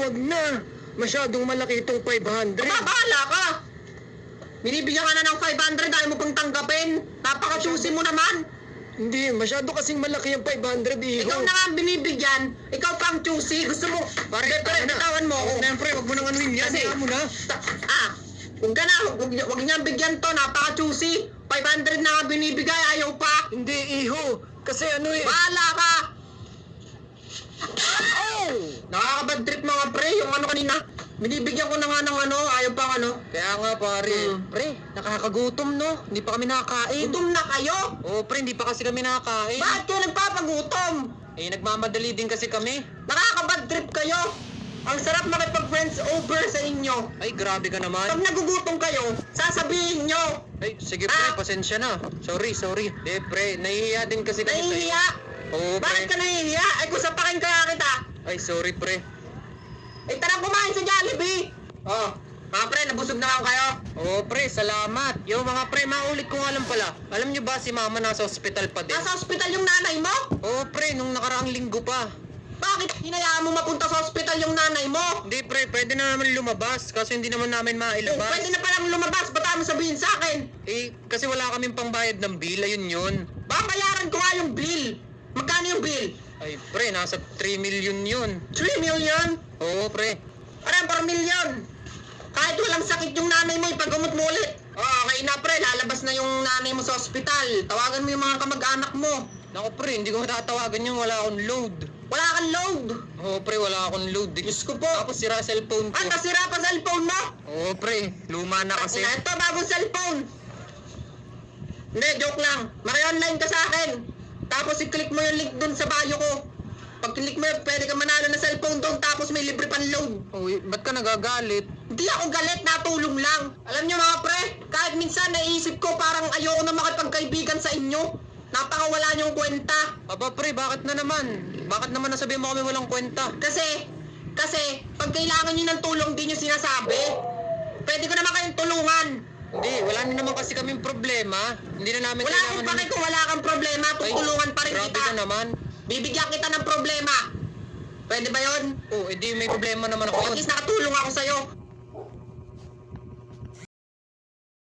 wag na. Masyadong malaki itong 500. Bahala ka! Binibigyan ka na ng 500, ayaw mo pang tanggapin. Napaka-choosy mo naman. Hindi, masyado kasing malaki yung 500, iho. Ikaw na nga ang binibigyan, ikaw pa ang choosy. Gusto mo, pare, bitawan mo ako. Huwag na yan, pre. Huwag mo nang anuhin yan. Kasi- Hayaan mo na. Huwag ka na, huwag niya bigyan to, napaka-choosy. 500 na nga binibigay, ayaw pa. Hindi, iho. Kasi ano eh. Bahala ka! Oh! Nakakabad trip mga pre, yung ano kanina. Binibigyan ko na nga ng ano, ayaw pang ano. Kaya nga, pare. Pre, nakakagutom, no? Hindi pa kami nakakain. Gutom na kayo! Oo, pre. Hindi pa kasi kami nakakain. Bakit kayo nagpapagutom? Eh, nagmamadali din kasi kami. Nakakabad trip kayo! Ang sarap makipag-friends over sa inyo. Ay, grabe ka naman. Pag nagugutom kayo, sasabihin nyo. Ay, sige pre, pasensya na. Sorry. Eh, pre, nahihiya din kasi kami sa'yo. Nahihiya? Oo, Bakit ka pre. nahihiya? Ay, kung sapakin kaya kita. Ay, sorry, pre. Ay, tara kumain sa Jollibee. Oh, mga pre, nabusog na lang kayo. Oo, pre, salamat. Yo, mga pre, maulit ko nga lang pala. Alam nyo ba si mama nasa ospital pa din? Nasa ospital yung nanay mo? Oo, pre, nung nakaraang linggo pa. Bakit hinayaan mo mapunta sa ospital yung nanay mo? Hindi, pre, pwede na naman lumabas. Kasi hindi naman namin Oh, mailabas. pwede na palang lumabas, ba't mo sabihin sa akin? Eh, kasi wala kaming pangbayad ng bill, ayun yun. Babayaran ko nga yung bill. Magkano yung bill? Ay, pre, nasa 3 million yun. 3 million? Oo, pre. Parang 4 million. Kahit walang sakit yung nanay mo, ipagumot mo ulit. Oh, okay na pre, lalabas na yung nanay mo sa ospital. Tawagan mo yung mga kamag-anak mo. Naku, pre, hindi ko matatawagan yung wala akong load. Wala kang load. Oo, pre, wala akong load. Diyos ko po. Tapos sira cellphone ko. Ah, nasira pa cellphone mo? Oo, pre, luma na kasi. Ito, bagong cellphone. Hindi, joke lang. Maki-online ka sa akin. Tapos i-click mo yung link dun sa bio ko. Pag click mo yun, pwede ka manalo ng cellphone doon, tapos may libre pang load. Uy, ba't ka nagagalit? Hindi ako galit, natulong lang. Alam nyo mga pre, kahit minsan naisip ko parang ayoko na makipagkaibigan sa inyo. Napakawala nyong kwenta. Aba, pre, bakit na naman? Bakit naman nasabihin mo kami walang kwenta? Kasi, pag kailangan nyo ng tulong, di nyo sinasabi. Pwede ko naman kayong tulungan. Hindi, wala na naman kasi kaming problema. Hindi na namin Wala akong pake kung wala kang problema, tutulungan pa rin grabe kita. ka naman. Bibigyan kita ng problema. Pwede ba yon? Oo, edi may problema naman O, ako at yun. least nakatulong ako sa'yo.